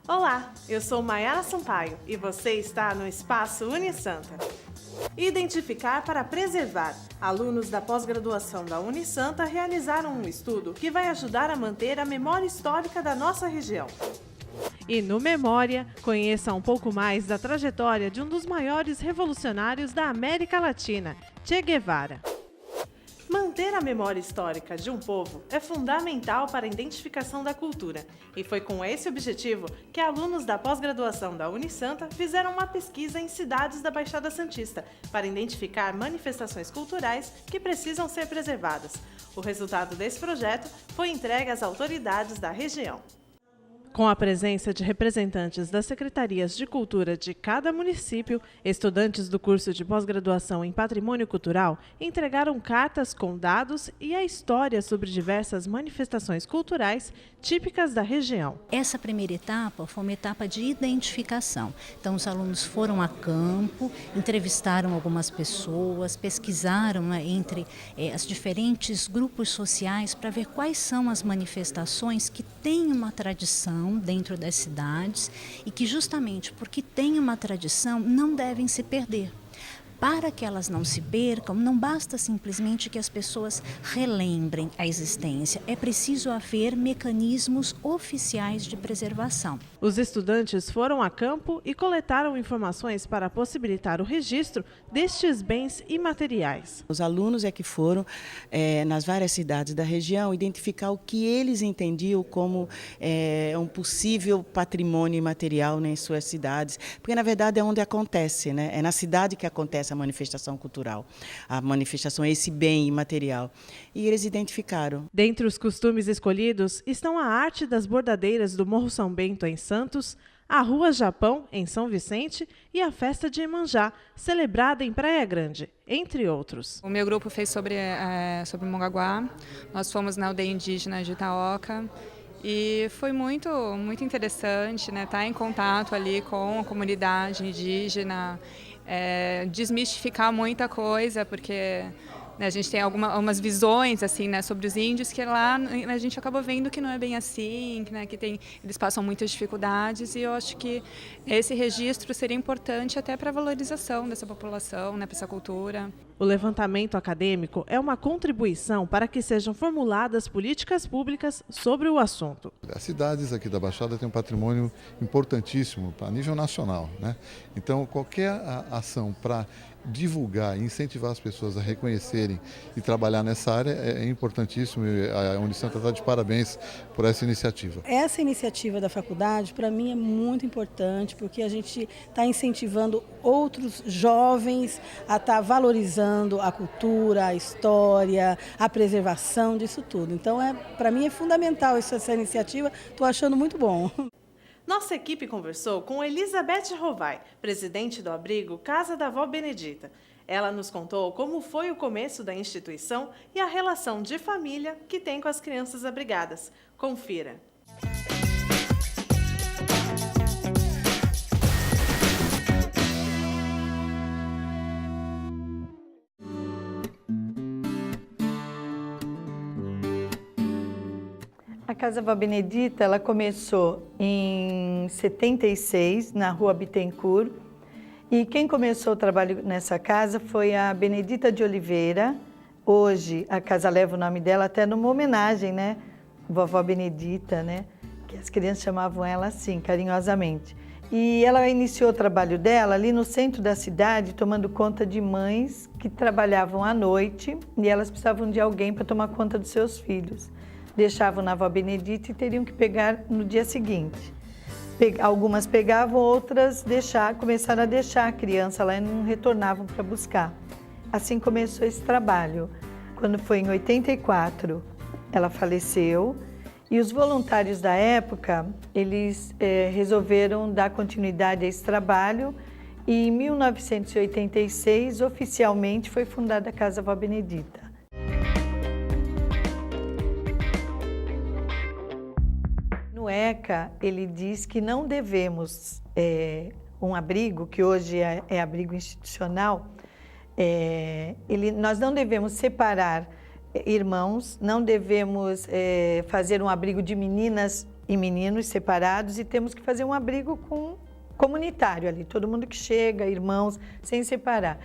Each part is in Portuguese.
Olá, eu sou Maiara Sampaio e você está no Espaço Unisanta. Identificar para preservar. Alunos da pós-graduação da Unisanta realizaram um estudo que vai ajudar a manter a memória histórica da nossa região. E no Memória, conheça um pouco mais da trajetória de um dos maiores revolucionários da América Latina, Che Guevara. Manter a memória histórica de um povo é fundamental para a identificação da cultura, e foi com esse objetivo que alunos da pós-graduação da Unisanta fizeram uma pesquisa em cidades da Baixada Santista para identificar manifestações culturais que precisam ser preservadas. O resultado desse projeto foi entregue às autoridades da região. Com a presença de representantes das secretarias de cultura de cada município, estudantes do curso de pós-graduação em Patrimônio Cultural entregaram cartas com dados e a história sobre diversas manifestações culturais típicas da região. Essa primeira etapa foi uma etapa de identificação. Então, os alunos foram a campo, entrevistaram algumas pessoas, pesquisaram entre os diferentes grupos sociais para ver quais são as manifestações que têm uma tradição dentro das cidades e que justamente porque tem uma tradição não devem se perder. Para que elas não se percam, não basta simplesmente que as pessoas relembrem a existência, é preciso haver mecanismos oficiais de preservação. Os estudantes foram a campo e coletaram informações para possibilitar o registro destes bens imateriais. Os alunos que foram nas várias cidades da região identificar o que eles entendiam como um possível patrimônio imaterial em suas cidades, porque na verdade é onde acontece, né? É na cidade que acontece a manifestação cultural, a manifestação é esse bem imaterial. E eles identificaram. Dentre os costumes escolhidos estão a arte das bordadeiras do Morro São Bento, em Santos, a Rua Japão, em São Vicente, e a festa de Iemanjá, celebrada em Praia Grande, entre outros. O meu grupo fez sobre Mongaguá, nós fomos na aldeia indígena de Itaoca, e foi muito interessante, né, estar em contato ali com a comunidade indígena, desmistificar muita coisa, porque a gente tem algumas visões assim, né, sobre os índios que lá a gente acaba vendo que não é bem assim, né, que eles passam muitas dificuldades, e eu acho que esse registro seria importante até para a valorização dessa população, né, para essa cultura. O levantamento acadêmico é uma contribuição para que sejam formuladas políticas públicas sobre o assunto. As cidades aqui da Baixada têm um patrimônio importantíssimo a nível nacional, né? Então, qualquer ação para divulgar e incentivar as pessoas a reconhecerem e trabalhar nessa área é importantíssimo, e a Unisanta está de parabéns por essa iniciativa. Essa iniciativa da faculdade, para mim, é muito importante, porque a gente está incentivando outros jovens a estar valorizando a cultura, a história, a preservação disso tudo. Então, para mim é fundamental essa iniciativa, estou achando muito bom. Nossa equipe conversou com Elizabeth Rovai, presidente do abrigo Casa da Vó Benedita. Ela nos contou como foi o começo da instituição e a relação de família que tem com as crianças abrigadas. Confira. A Casa Vó Benedita, ela começou em 76, na Rua Bittencourt, e quem começou o trabalho nessa casa foi a Benedita de Oliveira. Hoje a casa leva o nome dela até numa homenagem, né? Vovó Benedita, né? Que as crianças chamavam ela assim, carinhosamente. E ela iniciou o trabalho dela ali no centro da cidade, tomando conta de mães que trabalhavam à noite e elas precisavam de alguém para tomar conta dos seus filhos. Deixavam na Vó Benedita e teriam que pegar no dia seguinte. Algumas pegavam, outras começaram a deixar a criança lá e não retornavam para buscar. Assim começou esse trabalho. Quando foi em 84, ela faleceu e os voluntários da época, eles resolveram dar continuidade a esse trabalho e em 1986, oficialmente, foi fundada a Casa Vó Benedita. No ECA, ele diz que não devemos, um abrigo, que hoje é abrigo institucional, nós não devemos separar irmãos, não devemos fazer um abrigo de meninas e meninos separados, e temos que fazer um abrigo comunitário ali, todo mundo que chega, irmãos, sem separar.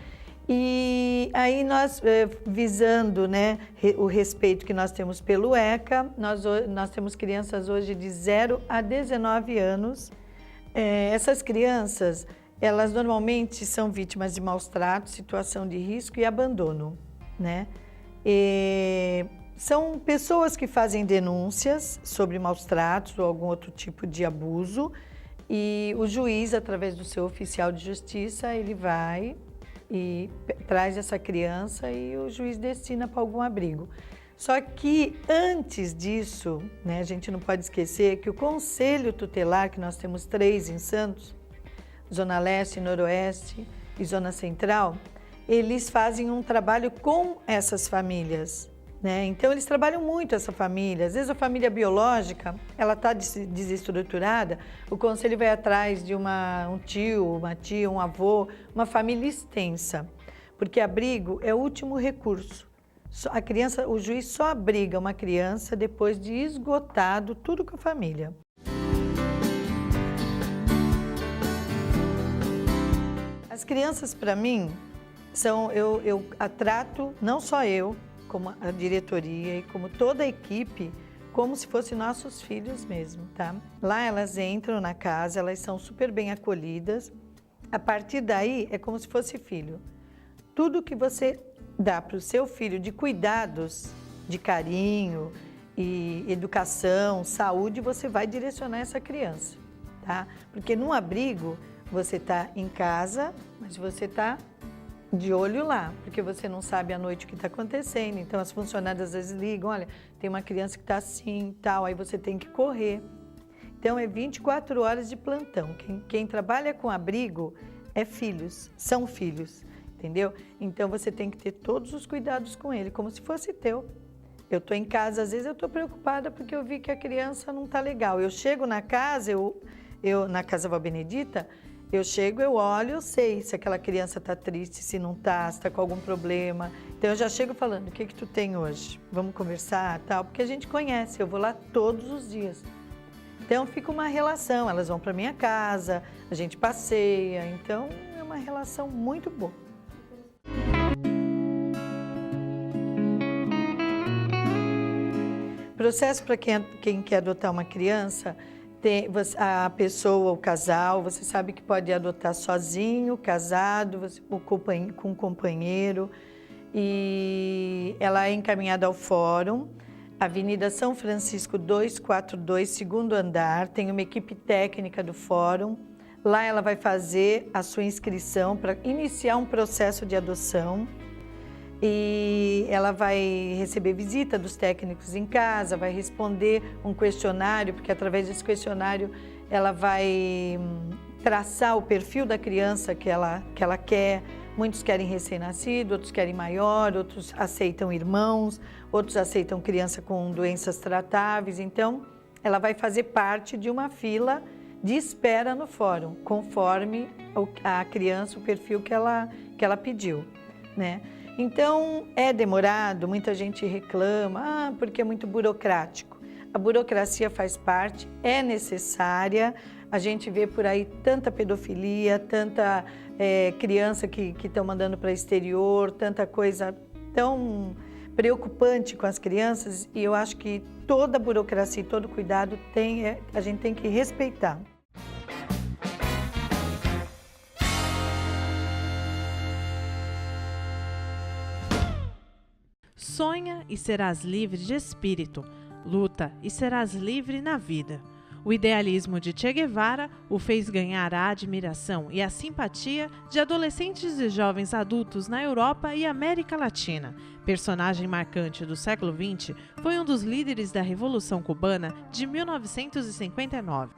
E aí nós, visando, né, o respeito que nós temos pelo ECA, nós temos crianças hoje de 0 a 19 anos. Essas crianças, elas normalmente são vítimas de maus tratos, situação de risco e abandono, né? São pessoas que fazem denúncias sobre maus tratos ou algum outro tipo de abuso, e o juiz, através do seu oficial de justiça, ele vai e traz essa criança e o juiz destina para algum abrigo. Só que antes disso, né, a gente não pode esquecer que o Conselho Tutelar, que nós temos 3 em Santos, Zona Leste, Noroeste e Zona Central, eles fazem um trabalho com essas famílias, né? Então eles trabalham muito essa família. Às vezes a família biológica, ela está desestruturada, o conselho vai atrás de um tio, uma tia, um avô, uma família extensa, porque abrigo é o último recurso. A criança, o juiz só abriga uma criança depois de esgotado tudo com a família. As crianças, para mim, eu a trato, não só eu, como a diretoria e como toda a equipe, como se fossem nossos filhos mesmo, tá? Lá elas entram na casa, elas são super bem acolhidas. A partir daí, é como se fosse filho. Tudo que você dá para o seu filho de cuidados, de carinho e educação, saúde, você vai direcionar essa criança, tá? Porque num abrigo, você está em casa, mas você está de olho lá, porque você não sabe à noite o que está acontecendo. Então, as funcionárias às vezes ligam, olha, tem uma criança que está assim e tal, aí você tem que correr. Então, é 24 horas de plantão. Quem trabalha com abrigo é filhos, são filhos, entendeu? Então, você tem que ter todos os cuidados com ele, como se fosse teu. Eu estou em casa, às vezes eu estou preocupada porque eu vi que a criança não está legal. Eu chego na casa, na Casa Vó Benedita, eu chego, eu olho, eu sei se aquela criança está triste, se não está, se está com algum problema. Então, eu já chego falando, o que tu tem hoje? Vamos conversar, tal, porque a gente conhece, eu vou lá todos os dias. Então, fica uma relação, elas vão para minha casa, a gente passeia, então é uma relação muito boa. Processo para quem quer adotar uma criança, a pessoa, o casal, você sabe que pode adotar sozinho, casado, com um companheiro, e ela é encaminhada ao fórum, Avenida São Francisco 242, segundo andar, tem uma equipe técnica do fórum. Lá ela vai fazer a sua inscrição para iniciar um processo de adoção. E ela vai receber visita dos técnicos em casa, vai responder um questionário, porque através desse questionário ela vai traçar o perfil da criança que ela quer. Muitos querem recém-nascido, outros querem maior, outros aceitam irmãos, outros aceitam criança com doenças tratáveis. Então, ela vai fazer parte de uma fila de espera no fórum, conforme a criança, o perfil que ela pediu, né? Então, é demorado, muita gente reclama, porque é muito burocrático. A burocracia faz parte, é necessária. A gente vê por aí tanta pedofilia, tanta criança que estão mandando para o exterior, tanta coisa tão preocupante com as crianças, e eu acho que toda a burocracia e todo cuidado a gente tem que respeitar. Sonha e serás livre de espírito. Luta e serás livre na vida. O idealismo de Che Guevara o fez ganhar a admiração e a simpatia de adolescentes e jovens adultos na Europa e América Latina. Personagem marcante do século XX, foi um dos líderes da Revolução Cubana de 1959.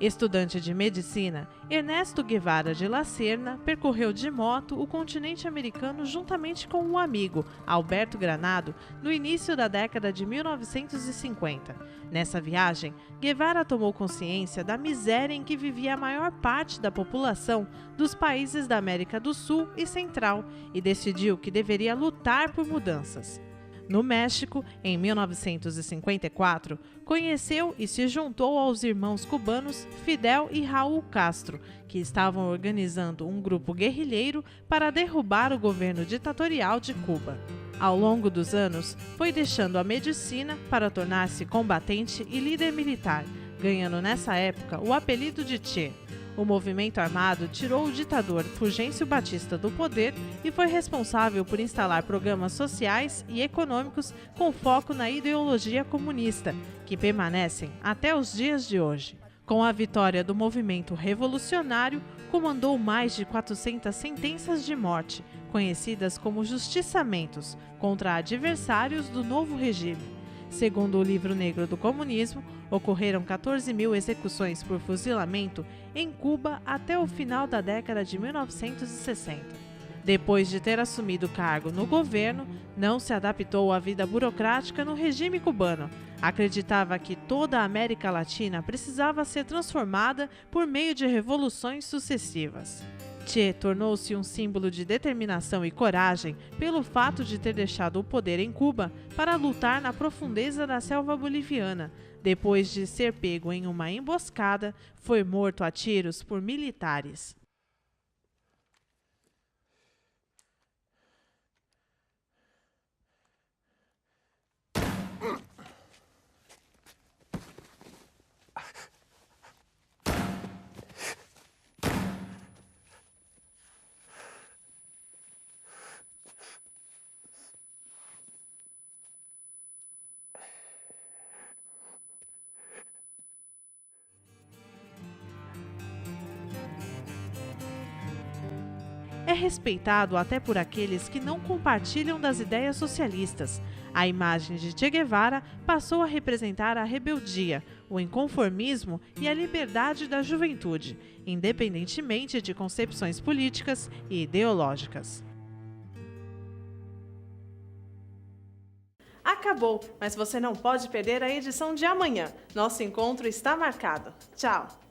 Estudante de medicina, Ernesto Guevara de La Serna percorreu de moto o continente americano juntamente com um amigo, Alberto Granado, no início da década de 1950. Nessa viagem, Guevara tomou consciência da miséria em que vivia a maior parte da população dos países da América do Sul e Central e decidiu que deveria lutar por mudanças. No México, em 1954, conheceu e se juntou aos irmãos cubanos Fidel e Raul Castro, que estavam organizando um grupo guerrilheiro para derrubar o governo ditatorial de Cuba. Ao longo dos anos, foi deixando a medicina para tornar-se combatente e líder militar, ganhando nessa época o apelido de Che. O movimento armado tirou o ditador Fulgêncio Batista do poder e foi responsável por instalar programas sociais e econômicos com foco na ideologia comunista, que permanecem até os dias de hoje. Com a vitória do movimento revolucionário, comandou mais de 400 sentenças de morte, conhecidas como justiçamentos, contra adversários do novo regime. Segundo o Livro Negro do Comunismo, ocorreram 14.000 execuções por fuzilamento em Cuba até o final da década de 1960. Depois de ter assumido o cargo no governo, não se adaptou à vida burocrática no regime cubano. Acreditava que toda a América Latina precisava ser transformada por meio de revoluções sucessivas. Che tornou-se um símbolo de determinação e coragem pelo fato de ter deixado o poder em Cuba para lutar na profundeza da selva boliviana. Depois de ser pego em uma emboscada, foi morto a tiros por militares. É respeitado até por aqueles que não compartilham das ideias socialistas. A imagem de Che Guevara passou a representar a rebeldia, o inconformismo e a liberdade da juventude, independentemente de concepções políticas e ideológicas. Acabou, mas você não pode perder a edição de amanhã. Nosso encontro está marcado. Tchau!